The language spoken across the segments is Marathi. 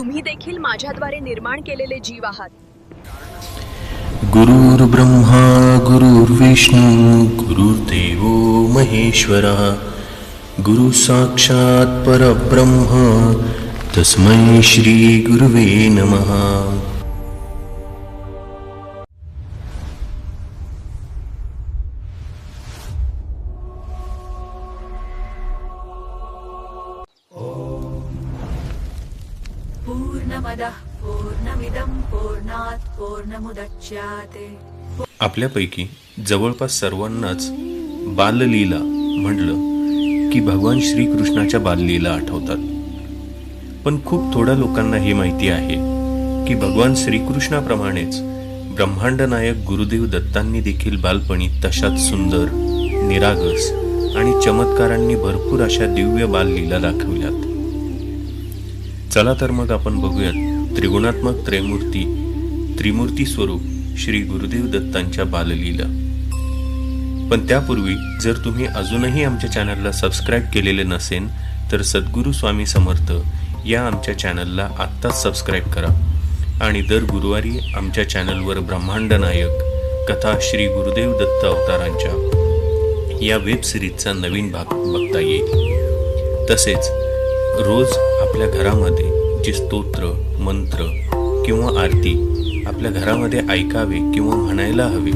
तुम्ही देखील माझ्याद्वारे निर्माण केलेले जीव आहात. गुरुर्ब्रह्मा गुरुर्विष्णू गुरुर्देवो महेश्वरः गुरु साक्षात् परब्रह्म तस्मै श्री गुरुवे नमः. पूर्णमदः पूर्णमिदं पूर्णात् पूर्णमुदच्यते. आपल्यापैकी जवळपास सर्वांनाच बाललीला म्हटलं की भगवान श्रीकृष्णाच्या बाललीला आठवतात. पण खूप थोड्या लोकांना हे माहिती आहे की भगवान श्रीकृष्णाप्रमाणेच ब्रह्मांड नायक गुरुदेव दत्तांनी देखील बालपणी तशाच सुंदर, निरागस आणि चमत्कारांनी भरपूर अशा दिव्य बाललीला दाखवल्यात. चला तर मग आपण बघूयात त्रिगुणात्मक त्रिमूर्ती स्वरूप श्री गुरुदेव दत्तांच्या बाललीला. पण त्यापूर्वी जर तुम्ही अजूनही आमच्या चॅनलला सबस्क्राईब केलेले नसेल तर सद्गुरू स्वामी समर्थ या आमच्या चॅनलला आत्ताच सबस्क्राईब करा आणि दर गुरुवारी आमच्या चॅनलवर ब्रह्मांड नायक कथा श्री गुरुदेव दत्त अवतारांच्या या वेब सिरीजचा नवीन भाग बघता येईल. तसेच रोज आपल्या घरामध्ये जे स्तोत्र, मंत्र किंवा आरती आपल्या घरामध्ये ऐकावे किंवा म्हणायला हवे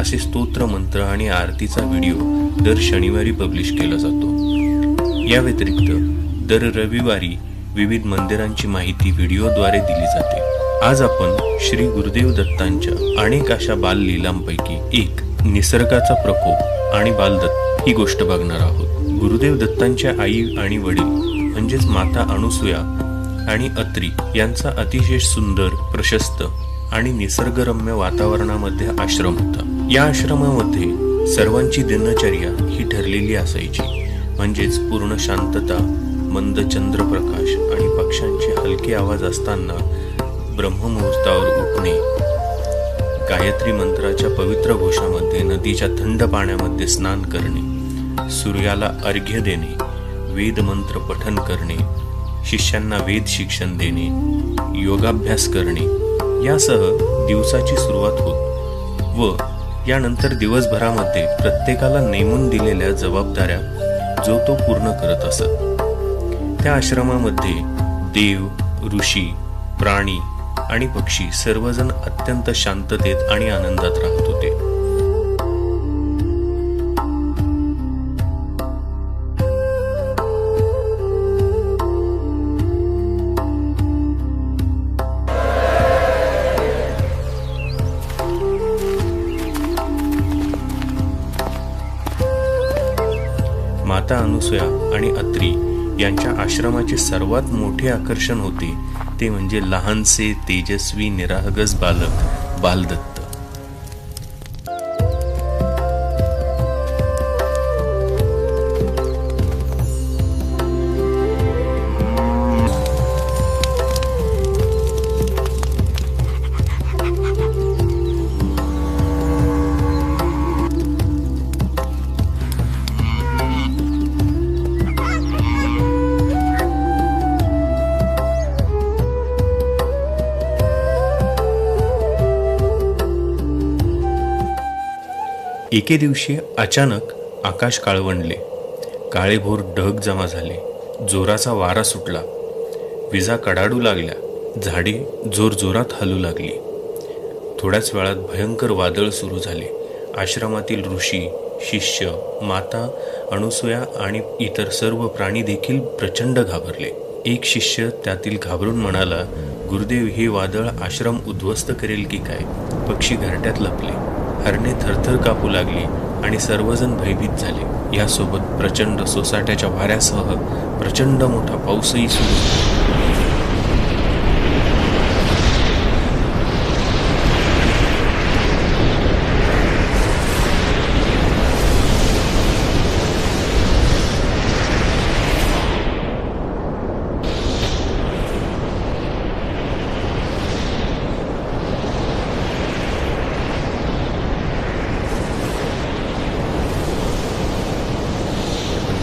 असे स्तोत्र, मंत्र आणि आरतीचा व्हिडिओ दर शनिवारी पब्लिश केला जातो. या व्यतिरिक्त दर रविवारी विविध मंदिरांची माहिती व्हिडिओद्वारे दिली जाते. आज आपण श्री गुरुदेव दत्तांच्या अनेक अशा बाललीलांपैकी एक निसर्गाचा प्रकोप आणि बालदत्त ही गोष्ट बघणार आहोत. गुरुदेव दत्तांच्या आई आणि वडील म्हणजेच माता अनुसूया आणि अत्री यांचा अतिशय सुंदर, प्रशस्त आणि निसर्गरम्य वातावरणामध्ये आश्रम होता. या आश्रमामध्ये सर्वांची दिनचर्या ही ठरलेली असायची. म्हणजेच पूर्ण शांतता, मंद चंद्रप्रकाश आणि पक्ष्यांचे हलके आवाज असताना ब्रह्ममुहूर्तावर उठणे, गायत्री मंत्राच्या पवित्र घोषामध्ये नदीच्या थंड पाण्यामध्ये स्नान करणे, सूर्याला अर्घ्य देणे, वेद मंत्र पठन करणे, शिष्यांना वेद शिक्षण देणे, योगाभ्यास करणे यासह दिवसाची सुरुवात होत व यानंतर दिवसभरामध्ये प्रत्येकाला नेमून दिलेल्या जबाबदाऱ्या जो तो पूर्ण करत असत. त्या आश्रमामध्ये देव, ऋषी, प्राणी आणि पक्षी सर्वजण अत्यंत शांततेत आणि आनंदात राहत होते. माता अनुसूया आणि अत्री यांच्या आश्रमाचे सर्वात मोठे आकर्षण होते ते म्हणजे लहानसे तेजस्वी निरागस बालक बालदत्त. एके दिवशी अचानक आकाश काळवंडले, काळेभोर ढग जमा झाले, जोराचा वारा सुटला, विजा कडाडू लागल्या, झाडे जोरजोरात हलू लागली. थोड्याच वेळात भयंकर वादळ सुरू झाले. आश्रमातील ऋषी, शिष्य, माता अनुसूया आणि इतर सर्व प्राणी देखील प्रचंड घाबरले. एक शिष्य त्यातील घाबरून म्हणाला, गुरुदेव, हे वादळ आश्रम उद्ध्वस्त करेल की काय? पक्षी घरट्यात लपले, हरणे थरथर कापू लागली आणि सर्वजण भयभीत झाले. यासोबत प्रचंड सोसाट्याच्या वाऱ्यासह प्रचंड मोठा पाऊसही सुरू झाला.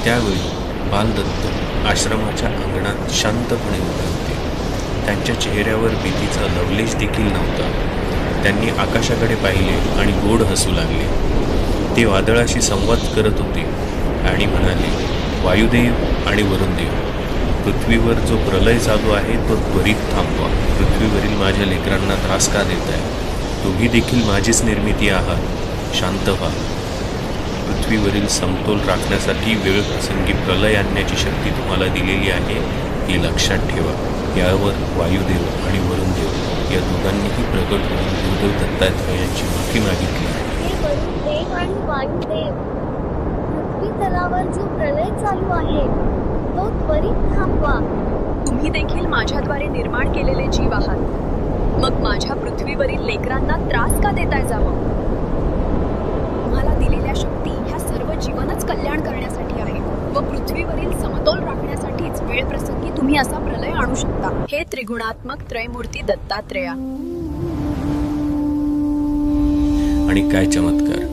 त्यावेळी बालदत्त आश्रमाच्या अंगणात शांतपणे उभे होते. त्यांच्या चेहऱ्यावर भीतीचा लवलेश देखील नव्हता. त्यांनी आकाशाकडे पाहिले आणि गोड हसू लागले. ते वादळाशी संवाद करत होते आणि म्हणाले, वायुदेव आणि वरुणदेव, पृथ्वीवर जो प्रलय चालू आहे तो त्वरित थांबवा. पृथ्वीवरील माझ्या लेकरांना त्रास का देताय? तुम्ही देखील माझीच निर्मिती आहात. शांत व्हा. पृथ्वीवरील समतोल राखण्यासाठी वेळप्रसंगी प्रलय आणण्याची शक्ती तुम्हाला दिलेली आहे, हे लक्षात ठेवा. यावर वायुदेव आणि वरुणदेव या दोघांनीही प्रकट होऊन गुरुदेव दत्तात्रेयांची माफी मागितली. हे वरुणदेव आणि वायुदेव, पृथ्वी तलावर जो प्रलय चालू आहे तो त्वरित थांबवा. तुम्ही देखील माझ्याद्वारे निर्माण केलेले जीव आहात. मग माझ्या पृथ्वीवरील लेकरांना त्रास का देताय जावं? तुम्हाला दिलेल्या शक्ती ह्या सर्व जीवनच कल्याण करण्यासाठी आहे व पृथ्वीवरील समतोल राखण्यासाठीच वेळ प्रसंगी तुम्ही असा प्रलय आणू शकता. हे त्रिगुणात्मक त्रयमूर्ती दत्तात्रेया. आणि काय चमत्कार!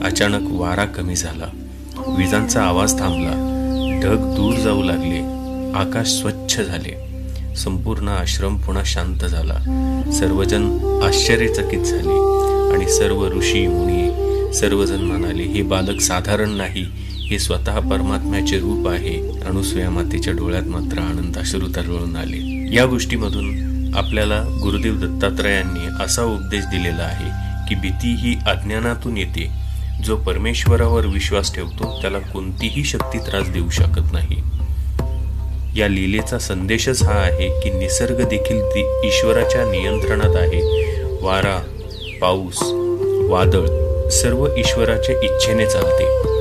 अचानक वारा कमी झाला, विजांचा आवाज थांबला, ढग दूर जाऊ लागले, आकाश स्वच्छ झाले, संपूर्ण आश्रम पुन्हा शांत झाला. सर्वजण आश्चर्यचकित झाले आणि सर्व ऋषी मुनी सर्वजण म्हणाले, हे बालक साधारण नाही, हे स्वतः परमात्म्याचे रूप आहे. अनुसूया मातेच्या डोळ्यात मात्र आनंदाश्रू तरळून आले. या गोष्टीमधून आपल्याला गुरुदेव दत्तात्रेयांनी असा उपदेश दिलेला आहे की भीती ही अज्ञानातून येते. जो परमेश्वरावर विश्वास ठेवतो त्याला कोणतीही शक्ती त्रास देऊ शकत नाही. या लीलेचा संदेशच हा आहे की निसर्ग देखील ईश्वराच्या नियंत्रणात आहे. वारा, पाऊस, वादळ सर्व ईश्वराच्या इच्छेने चालते.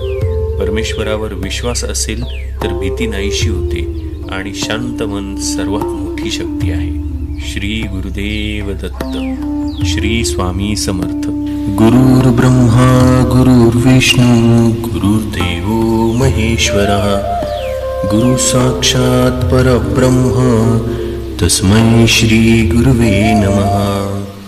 परमेश्वरावर विश्वास असेल तर भीती नाहीशी होते आणि शांत मन सर्वात मोठी शक्ती आहे. श्री गुरुदेव दत्त. श्री स्वामी समर्थ. गुरुर् ब्रह्मा गुरुर्विष्णू गुरुर्देव महेश्वरः. गुरु साक्षात् परब्रह्म तस्मै श्री गुरुवे नमः.